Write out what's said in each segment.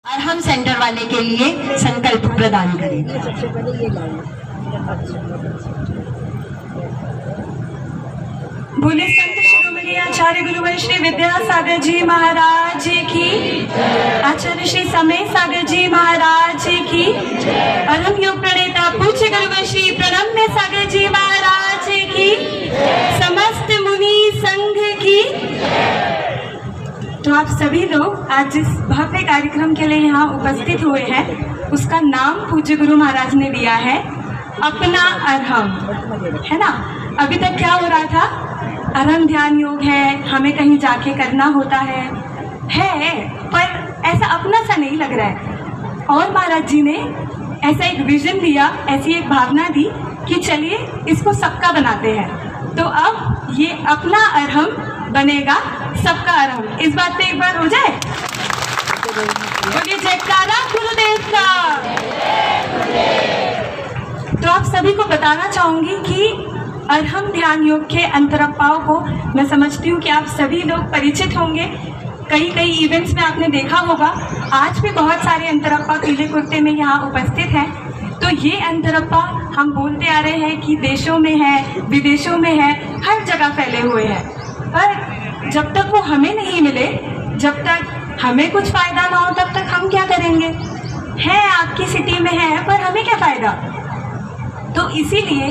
Arham centre वाले के लिए संकल्प प्रदान करें। सबसे पहले ये लाइन। बोले संत शिरोमणि आचार्य गुरुवर श्री विद्यासागर जी महाराज की, आचार्य श्री समय सागर जी महाराज की, अरहम योग प्रणेता पूज्य गुरुवर श्री प्रणम्य सागर जी महाराज की, समस्त मुनि संघ की। तो आप सभी लोग आज जिस भव्य कार्यक्रम के लिए यहाँ उपस्थित हुए हैं उसका नाम पूज्य गुरु महाराज ने दिया है अपना अरहम, है ना। अभी तक क्या हो रहा था, अरहम ध्यान योग है, हमें कहीं जाके करना होता है पर ऐसा अपना सा नहीं लग रहा है। और महाराज जी ने ऐसा एक विजन दिया, ऐसी एक भावना दी कि चलिए इसको सबका बनाते हैं। तो अब ये अपना अरहम बनेगा सबका अरहम। इस बात पे एक बार हो जाए, बोलिए जयकारा गुरुदेव का। तो आप सभी को बताना चाहूंगी कि अरहम ध्यान योग के अंतरप्पाओं को मैं समझती हूँ कि आप सभी लोग परिचित होंगे। कई इवेंट्स में आपने देखा होगा। आज भी बहुत सारे अंतरप्पा पीले कुर्ते में यहाँ उपस्थित हैं। तो ये अंतरप्पा हम बोलते आ रहे हैं कि देशों में है, विदेशों में है, हर जगह फैले हुए हैं। पर जब तक वो हमें नहीं मिले, जब तक हमें कुछ फ़ायदा ना हो, तब तक हम क्या करेंगे। है आपकी सिटी में है पर हमें क्या फ़ायदा। तो इसीलिए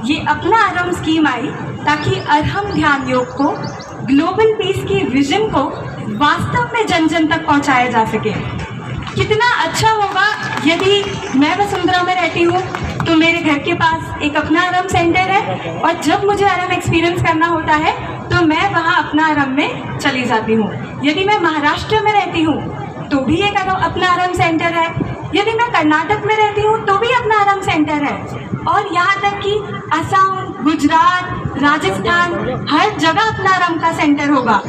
ये अपना अरहम स्कीम आई ताकि अरहम ध्यान योग को, ग्लोबल पीस की विजन को वास्तव में जन जन तक पहुंचाया जा सके। कितना अच्छा होगा यदि मैं वसुंधरा में रहती हूँ तो मेरे घर के पास एक अपना अरहम सेंटर है और जब मुझे अरहम एक्सपीरियंस करना होता है तो मैं वहाँ अपना अरहम में चली जाती हूँ। यदि मैं महाराष्ट्र में रहती हूँ तो भी एक अपना अरहम सेंटर है। यदि मैं कर्नाटक में रहती हूँ तो भी अपना अरहम सेंटर है। और यहाँ तक कि असम, गुजरात, राजस्थान, हर जगह अपना अरहम का सेंटर होगा।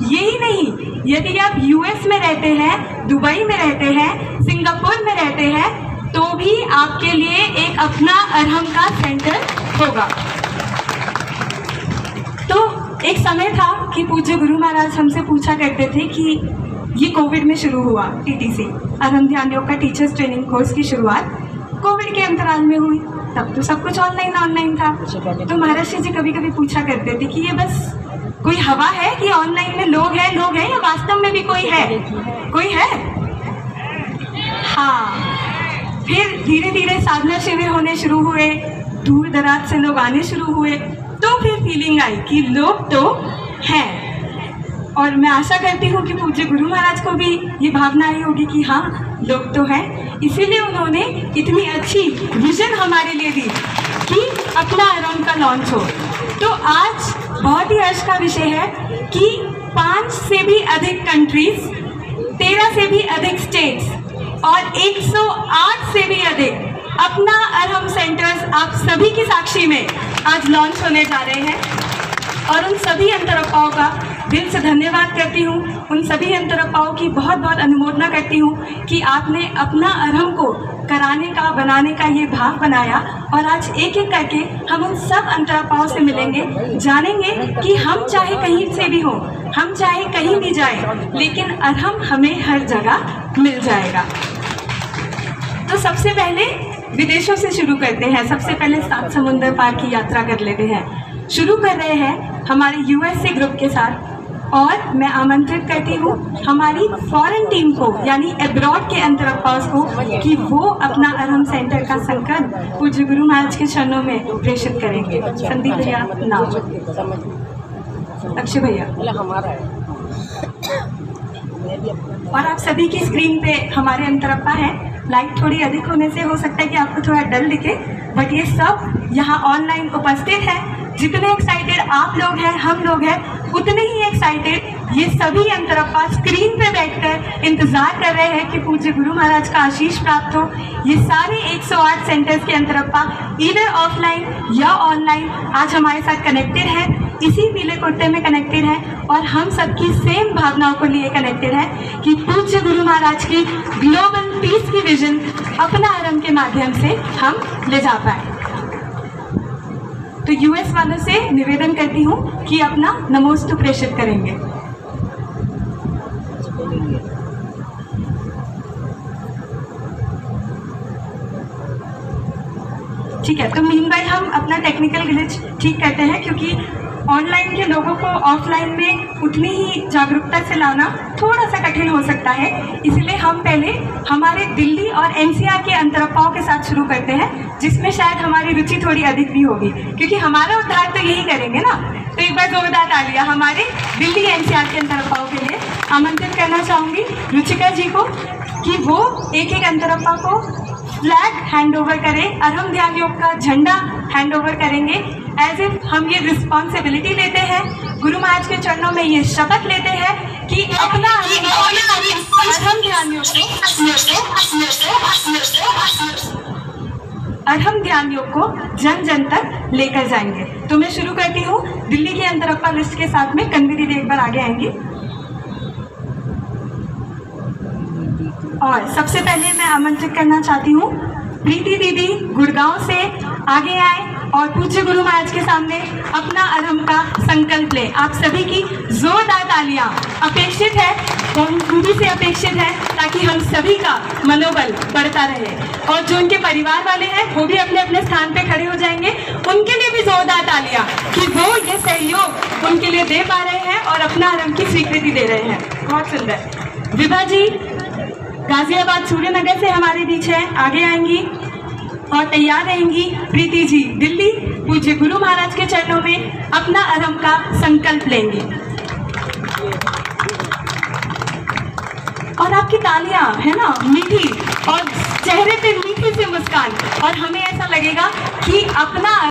यही नहीं, यदि आप यूएस में रहते हैं, दुबई में रहते हैं, सिंगापुर में रहते हैं, तो भी आपके लिए एक अपना अरहम का सेंटर होगा। तो एक समय था कि पूज्य गुरु महाराज हमसे पूछा करते थे कि ये कोविड में शुरू हुआ टीटीसी, अरहम ध्यान योग का टीचर्स ट्रेनिंग कोर्स की शुरुआत कोविड के अंतराल में हुई। तब तो सब कुछ ऑनलाइन था। तो महाराज जी कभी कभी पूछा करते थे कि ये बस कोई हवा है कि ऑनलाइन में लोग हैं या वास्तव में भी कोई है। हाँ, फिर धीरे धीरे साधना शिविर होने शुरू हुए, दूर दराज से लोग आने शुरू हुए, तो फिर फीलिंग आई कि लोग तो हैं। और मैं आशा करती हूँ कि पूज्य गुरु महाराज को भी ये भावना आई होगी कि हाँ लोग तो हैं। इसीलिए उन्होंने इतनी अच्छी विजन हमारे लिए दी कि अपना अरहम का लॉन्च हो। तो आज बहुत ही हर्ष का विषय है कि 5 से भी अधिक कंट्रीज, 13 से भी अधिक स्टेट्स और 108 से भी अधिक अपना अरहम सेंटर्स आप सभी की साक्षी में आज लॉन्च होने जा रहे हैं। और उन सभी अंतरप्पाओं का दिल से धन्यवाद करती हूँ। उन सभी अंतरप्पाओं की बहुत बहुत अनुमोदना करती हूँ कि आपने अपना अरहम को कराने का, बनाने का ये भाव बनाया। और आज एक एक करके हम उन सब अंतरप्पाओं से मिलेंगे, जानेंगे कि हम चाहे कहीं से भी हों, हम चाहे कहीं भी जाएं, लेकिन अरहम हमें हर जगह मिल जाएगा। तो सबसे पहले विदेशों से शुरू करते हैं। सबसे पहले 7 समुंदर पार की यात्रा कर लेते हैं। शुरू कर रहे हैं हमारे यूएसए ग्रुप के साथ। और मैं आमंत्रित करती हूँ हमारी फॉरेन टीम को, यानी अब्रॉड के अंतरप्पाओं को, कि वो अपना अरहम सेंटर का संकल्प पूज्य गुरु महाराज के चरणों में प्रेषित करेंगे। संदीप भैया, नाम अक्षय भैया। और आप सभी की स्क्रीन पे हमारे अंतरप्पा हैं। लाइट थोड़ी अधिक होने से हो सकता है कि आपको थोड़ा डल दिखे, बट ये सब यहाँ ऑनलाइन उपस्थित हैं। जितने एक्साइटेड आप लोग हैं, हम लोग हैं, उतने ही एक्साइटेड ये सभी अंतरप्पा स्क्रीन पे बैठकर इंतजार कर रहे हैं कि पूज्य गुरु महाराज का आशीष प्राप्त हो। ये सारे 108 सेंटर्स के अंतरप्पा इधर ऑफलाइन या ऑनलाइन आज हमारे साथ कनेक्टेड हैं, इसी पीले कुर्ते में कनेक्टेड हैं। और हम सबकी सेम भावनाओं को लिए कनेक्टेड है कि पूज्य गुरु महाराज की ग्लोबल पीस की विजन अपना अरहम के माध्यम से हम ले जा पाए। तो यूएस वालों से निवेदन करती हूँ कि अपना नमोस्तु प्रेषित करेंगे। ठीक है, तो मीनवाइल हम अपना टेक्निकल ग्लिच ठीक करते हैं, क्योंकि ऑनलाइन के लोगों को ऑफलाइन में उतनी ही जागरूकता से लाना थोड़ा सा कठिन हो सकता है। इसलिए हम पहले हमारे दिल्ली और एनसीआर के अंतरप्पाओं के साथ शुरू करते हैं, जिसमें शायद हमारी रुचि थोड़ी अधिक भी होगी, क्योंकि हमारा उद्धार तो यही करेंगे ना। तो एक बार जोरदार तालियां हमारे दिल्ली एनसीआर के अंतरप्पाओं के लिए। आमंत्रित करना चाहूँगी रुचिका जी को कि वो एक एक अंतरप्पा को फ्लैग हैंड ओवर करें और हम ध्यान योग का झंडा हैंड ओवर करेंगे, एज इफ हम ये रिस्पॉन्सिबिलिटी लेते हैं, गुरु महाराज के चरणों में ये शपथ लेते हैं कि अपना अरहम ध्यान योग अरहम ध्यान योग को जन जन तक लेकर जाएंगे। तो मैं शुरू करती हूँ दिल्ली के अंतरप्पा लिस्ट के साथ में। कन्वी दीदी एक बार आगे आएंगी। और सबसे पहले मैं आमंत्रित करना चाहती हूँ प्रीति दीदी गुड़गांव से आगे आए और पूज्य गुरु महाराज के सामने अपना अरहम का संकल्प लें। आप सभी की जोरदार तालियां अपेक्षित है, पूरी से अपेक्षित है, ताकि हम सभी का मनोबल बढ़ता रहे। और जो उनके परिवार वाले हैं वो भी अपने अपने स्थान पे खड़े हो जाएंगे, उनके लिए भी जोरदार तालियां कि वो ये सहयोग उनके लिए दे पा रहे हैं और अपना अरहम की स्वीकृति दे रहे हैं। बहुत सुंदर। विभा जी गाजियाबाद सूर्यनगर से हमारे बीच है, आगे आएंगी और तैयार रहेंगी। प्रीति जी दिल्ली पूज्य गुरु महाराज के चरणों में अपना अरहम का संकल्प लेंगी। और आपकी तालियां है ना मीठी, और चेहरे पे मीठी सी मुस्कान, और हमें ऐसा लगेगा कि अपना